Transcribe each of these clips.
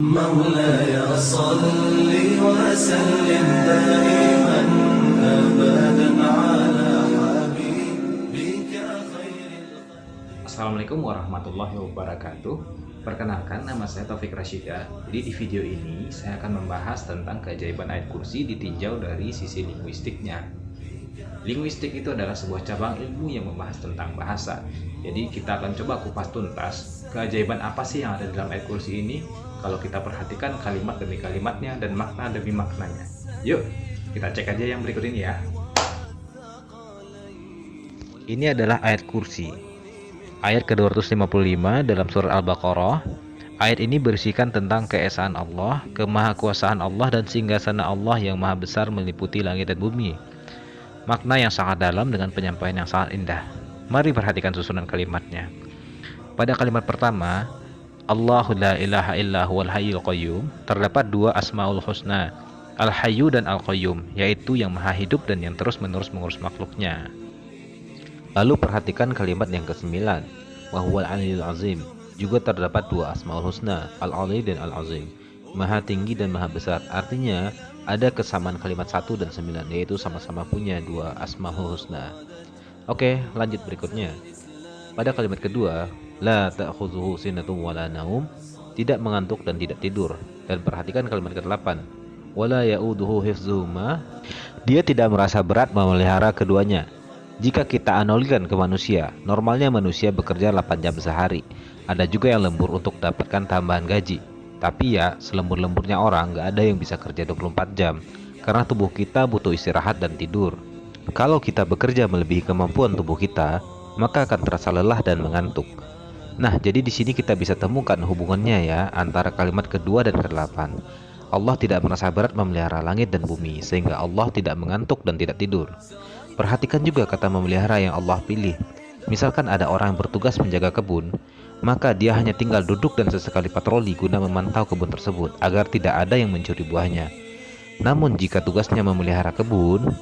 مولاي صل وسلم دائما أبدا على حبيبك خير الخلق. Assalamualaikum warahmatullahi wabarakatuh. Perkenalkan, nama saya Taufik Rasyida. Jadi di video ini saya akan membahas tentang keajaiban ayat kursi ditinjau dari sisi linguistiknya. Linguistik itu adalah sebuah cabang ilmu yang membahas tentang bahasa. Jadi kita akan coba kupas tuntas keajaiban apa sih yang ada dalam ayat kursi ini kalau kita perhatikan kalimat demi kalimatnya dan makna demi maknanya. Yuk, kita cek aja yang berikut ini ya. Ini adalah ayat kursi. Ayat ke-255 dalam surat Al-Baqarah. Ayat ini berisikan tentang keesaan Allah, kemahakuasaan Allah, dan singgasana Allah yang maha besar meliputi langit dan bumi. Makna yang sangat dalam dengan penyampaian yang sangat indah. Mari perhatikan susunan kalimatnya. Pada kalimat pertama, Allahu la ilaha illa huwal hayyul qayyum, terdapat dua asmaul husna, Al-Hayyu dan Al-Qayyum, yaitu yang maha hidup dan yang terus-menerus mengurus makhluknya. Lalu perhatikan kalimat yang ke-9, wa huwal aliyyul azim, juga terdapat dua asmaul husna, Al-Ali dan Al-Azim, maha tinggi dan maha besar. Artinya ada kesamaan kalimat 1 dan 9, yaitu sama-sama punya dua asmaul husna. Oke, lanjut berikutnya. Pada kalimat kedua, la ta'khudhuhu sinatun wala naum, tidak mengantuk dan tidak tidur. Dan perhatikan kalimat ke-8, wala ya'uduhu hifdzuhuma, dia tidak merasa berat memelihara keduanya. Jika kita analogikan ke manusia, normalnya manusia bekerja 8 jam sehari. Ada juga yang lembur untuk dapatkan tambahan gaji. Tapi ya, selembur-lemburnya orang gak ada yang bisa kerja 24 jam, karena tubuh kita butuh istirahat dan tidur. Kalau kita bekerja melebihi kemampuan tubuh kita, maka akan terasa lelah dan mengantuk. Nah, jadi di sini kita bisa temukan hubungannya ya antara kalimat kedua dan ke-8. Allah tidak merasa berat memelihara langit dan bumi, sehingga Allah tidak mengantuk dan tidak tidur. Perhatikan juga kata memelihara yang Allah pilih. Misalkan ada orang yang bertugas menjaga kebun, maka dia hanya tinggal duduk dan sesekali patroli guna memantau kebun tersebut agar tidak ada yang mencuri buahnya. Namun jika tugasnya memelihara kebun,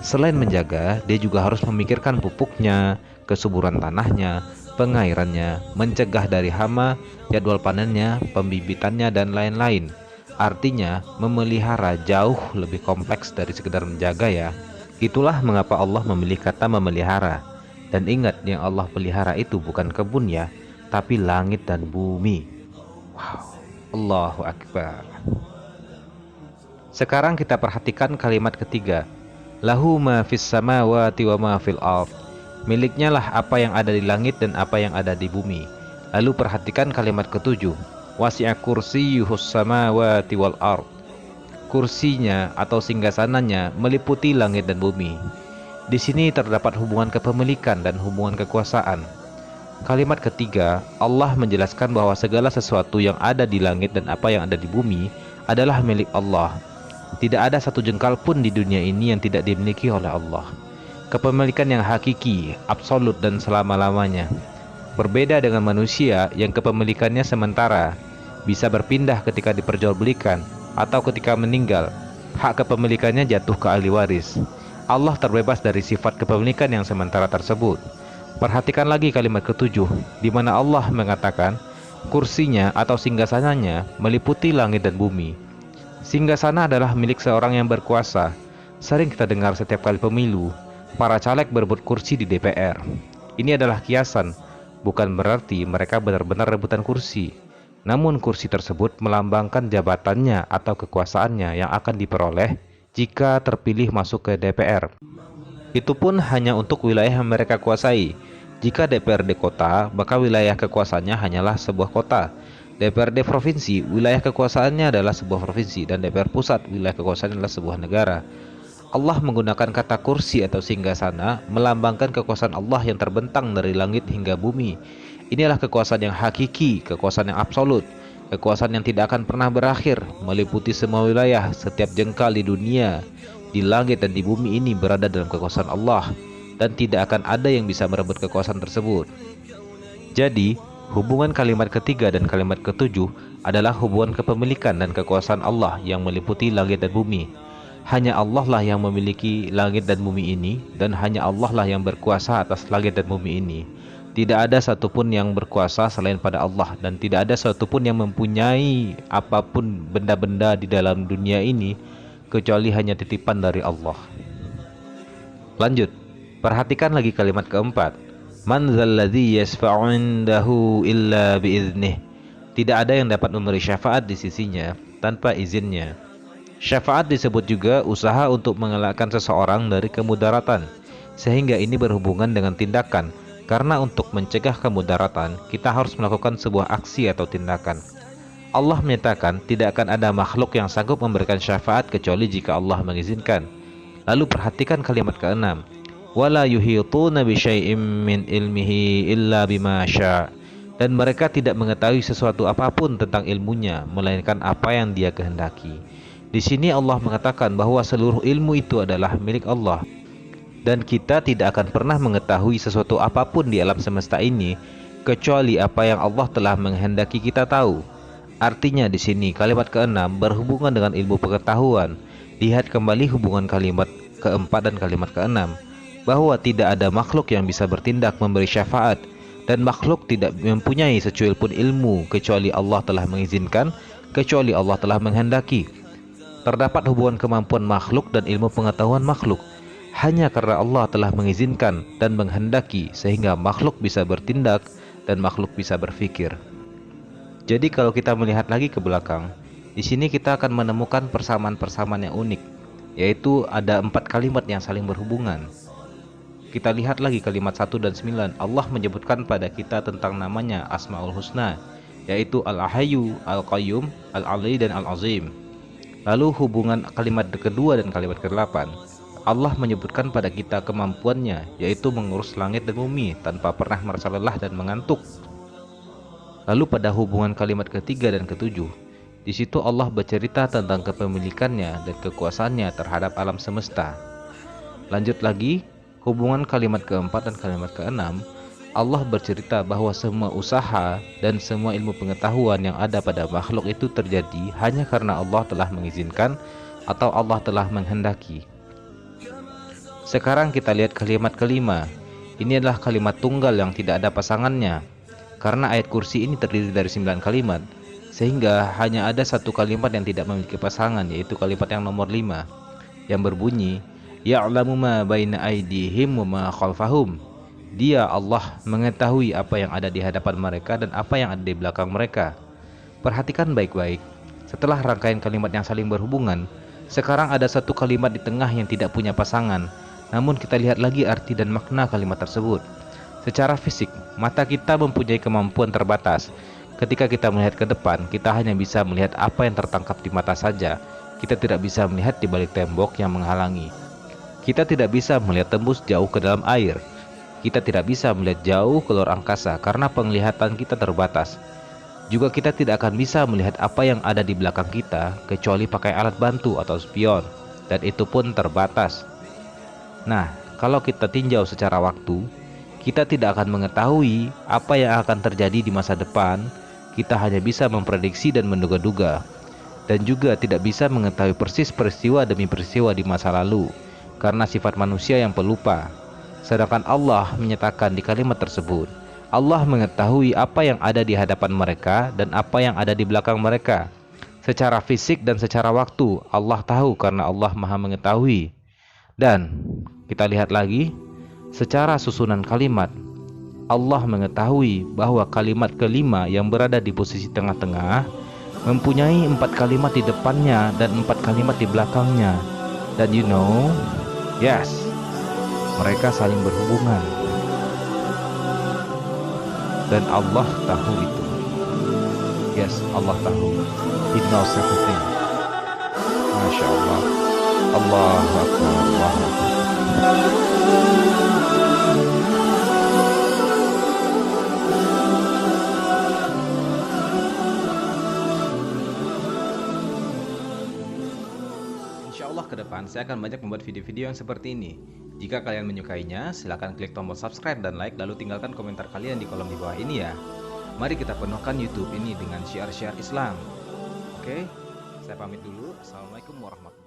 selain menjaga, dia juga harus memikirkan pupuknya, kesuburan tanahnya, pengairannya, mencegah dari hama, jadwal panennya, pembibitannya, dan lain-lain. Artinya, memelihara jauh lebih kompleks dari sekedar menjaga ya. Itulah mengapa Allah memilih kata memelihara. Dan ingat, yang Allah pelihara itu bukan kebun ya, tapi langit dan bumi. Wow, Allahu Akbar. Sekarang kita perhatikan kalimat ketiga. Lahu ma fis samawati wa ma fil ardh. Miliknya lah apa yang ada di langit dan apa yang ada di bumi. Lalu perhatikan kalimat ketujuh. Wasi'a kursiyyuhus samawati wal ardh. Kursinya atau singgasananya meliputi langit dan bumi. Di sini terdapat hubungan kepemilikan dan hubungan kekuasaan. Kalimat ketiga, Allah menjelaskan bahwa segala sesuatu yang ada di langit dan apa yang ada di bumi adalah milik Allah. Tidak ada satu jengkal pun di dunia ini yang tidak dimiliki oleh Allah. Kepemilikan yang hakiki, absolut dan selama-lamanya. Berbeda dengan manusia yang kepemilikannya sementara, bisa berpindah ketika diperjualbelikan atau ketika meninggal. Hak kepemilikannya jatuh ke ahli waris. Allah terbebas dari sifat kepemilikan yang sementara tersebut. Perhatikan lagi kalimat ketujuh, di mana Allah mengatakan kursinya atau singgasananya meliputi langit dan bumi. Singgasana adalah milik seorang yang berkuasa. Sering kita dengar setiap kali pemilu, para caleg berebut kursi di DPR. Ini adalah kiasan, bukan berarti mereka benar-benar rebutan kursi. Namun kursi tersebut melambangkan jabatannya atau kekuasaannya yang akan diperoleh jika terpilih masuk ke DPR. Itu pun hanya untuk wilayah yang mereka kuasai. Jika DPRD kota, maka wilayah kekuasaannya hanyalah sebuah kota. DPRD provinsi, wilayah kekuasaannya adalah sebuah provinsi, dan DPR pusat, wilayah kekuasaannya adalah sebuah negara. Allah menggunakan kata kursi atau singgasana melambangkan kekuasaan Allah yang terbentang dari langit hingga bumi. Inilah kekuasaan yang hakiki, kekuasaan yang absolut, kekuasaan yang tidak akan pernah berakhir, meliputi semua wilayah, setiap jengkal di dunia, di langit dan di bumi ini berada dalam kekuasaan Allah, dan tidak akan ada yang bisa merebut kekuasaan tersebut. Jadi, hubungan kalimat ketiga dan kalimat ketujuh adalah hubungan kepemilikan dan kekuasaan Allah yang meliputi langit dan bumi. Hanya Allah lah yang memiliki langit dan bumi ini, dan hanya Allah lah yang berkuasa atas langit dan bumi ini. Tidak ada satupun yang berkuasa selain pada Allah, dan tidak ada satupun yang mempunyai apapun benda-benda di dalam dunia ini kecuali hanya titipan dari Allah. Lanjut, perhatikan lagi kalimat keempat. Man dzalladzi yashfa'u 'indahu illa biiznih. Tidak ada yang dapat memberi syafaat di sisinya tanpa izinnya. Syafaat disebut juga usaha untuk mengelakkan seseorang dari kemudaratan, sehingga ini berhubungan dengan tindakan. Karena untuk mencegah kemudaratan, kita harus melakukan sebuah aksi atau tindakan. Allah menyatakan tidak akan ada makhluk yang sanggup memberikan syafaat kecuali jika Allah mengizinkan. Lalu perhatikan kalimat keenam. Wala yuhituna bisyai'im min ilmihi illa bima syaa. Dan mereka tidak mengetahui sesuatu apapun tentang ilmunya melainkan apa yang Dia kehendaki. Di sini Allah mengatakan bahwa seluruh ilmu itu adalah milik Allah. Dan kita tidak akan pernah mengetahui sesuatu apapun di alam semesta ini kecuali apa yang Allah telah menghendaki kita tahu. Artinya di sini kalimat keenam berhubungan dengan ilmu pengetahuan. Lihat kembali hubungan kalimat keempat dan kalimat keenam, bahwa tidak ada makhluk yang bisa bertindak memberi syafaat, dan makhluk tidak mempunyai secuil pun ilmu kecuali Allah telah mengizinkan, kecuali Allah telah menghendaki. Terdapat hubungan kemampuan makhluk dan ilmu pengetahuan makhluk hanya karena Allah telah mengizinkan dan menghendaki, sehingga makhluk bisa bertindak dan makhluk bisa berpikir. Jadi kalau kita melihat lagi ke belakang, di sini kita akan menemukan persamaan-persamaan yang unik, yaitu ada 4 kalimat yang saling berhubungan. Kita lihat lagi kalimat 1 dan 9. Allah menyebutkan pada kita tentang namanya Asmaul Husna, yaitu Al-Ahayyu, Al-Qayyum, Al-Ali, dan Al-Azim. Lalu hubungan kalimat kedua dan kalimat ke-8, Allah menyebutkan pada kita kemampuannya, yaitu mengurus langit dan bumi tanpa pernah merasa lelah dan mengantuk. Lalu pada hubungan kalimat ketiga dan ketujuh, di situ Allah bercerita tentang kepemilikannya dan kekuasaannya terhadap alam semesta. Lanjut lagi, hubungan kalimat keempat dan kalimat keenam, Allah bercerita bahwa semua usaha dan semua ilmu pengetahuan yang ada pada makhluk itu terjadi hanya karena Allah telah mengizinkan atau Allah telah menghendaki. Sekarang kita lihat kalimat kelima. Ini adalah kalimat tunggal yang tidak ada pasangannya. Karena ayat kursi ini terdiri dari 9 kalimat, sehingga hanya ada satu kalimat yang tidak memiliki pasangan, yaitu kalimat yang nomor 5, yang berbunyi Ya'lamu ma baina aydihim wa ma khalfahum. Dia Allah mengetahui apa yang ada di hadapan mereka dan apa yang ada di belakang mereka. Perhatikan baik-baik. Setelah rangkaian kalimat yang saling berhubungan, sekarang ada satu kalimat di tengah yang tidak punya pasangan. Namun kita lihat lagi arti dan makna kalimat tersebut. Secara fisik, mata kita mempunyai kemampuan terbatas. Ketika kita melihat ke depan, kita hanya bisa melihat apa yang tertangkap di mata saja. Kita tidak bisa melihat di balik tembok yang menghalangi. Kita tidak bisa melihat tembus jauh ke dalam air. Kita tidak bisa melihat jauh ke luar angkasa karena penglihatan kita terbatas. Juga kita tidak akan bisa melihat apa yang ada di belakang kita kecuali pakai alat bantu atau spion, dan itu pun terbatas. Nah, kalau kita tinjau secara waktu, kita tidak akan mengetahui apa yang akan terjadi di masa depan. Kita hanya bisa memprediksi dan menduga-duga, dan juga tidak bisa mengetahui persis peristiwa demi peristiwa di masa lalu, karena sifat manusia yang pelupa. Sedangkan Allah menyatakan di kalimat tersebut, Allah mengetahui apa yang ada di hadapan mereka dan apa yang ada di belakang mereka. Secara fisik dan secara waktu, Allah tahu karena Allah Maha Mengetahui. Dan kita lihat lagi, secara susunan kalimat, Allah mengetahui bahwa kalimat kelima yang berada di posisi tengah-tengah mempunyai 4 kalimat di depannya dan 4 kalimat di belakangnya. Dan yes, mereka saling berhubungan. Dan Allah tahu itu. Yes, Allah tahu. He knows everything. Masya Allah. Allahu Akbar, Allahu Akbar. Insya Allah ke depan saya akan banyak membuat video-video yang seperti ini. Jika kalian menyukainya, silahkan klik tombol subscribe dan like, lalu tinggalkan komentar kalian di kolom di bawah ini ya. Mari kita penuhkan YouTube ini dengan syiar-syiar Islam. Oke, saya pamit dulu. Assalamualaikum warahmatullahi wabarakatuh.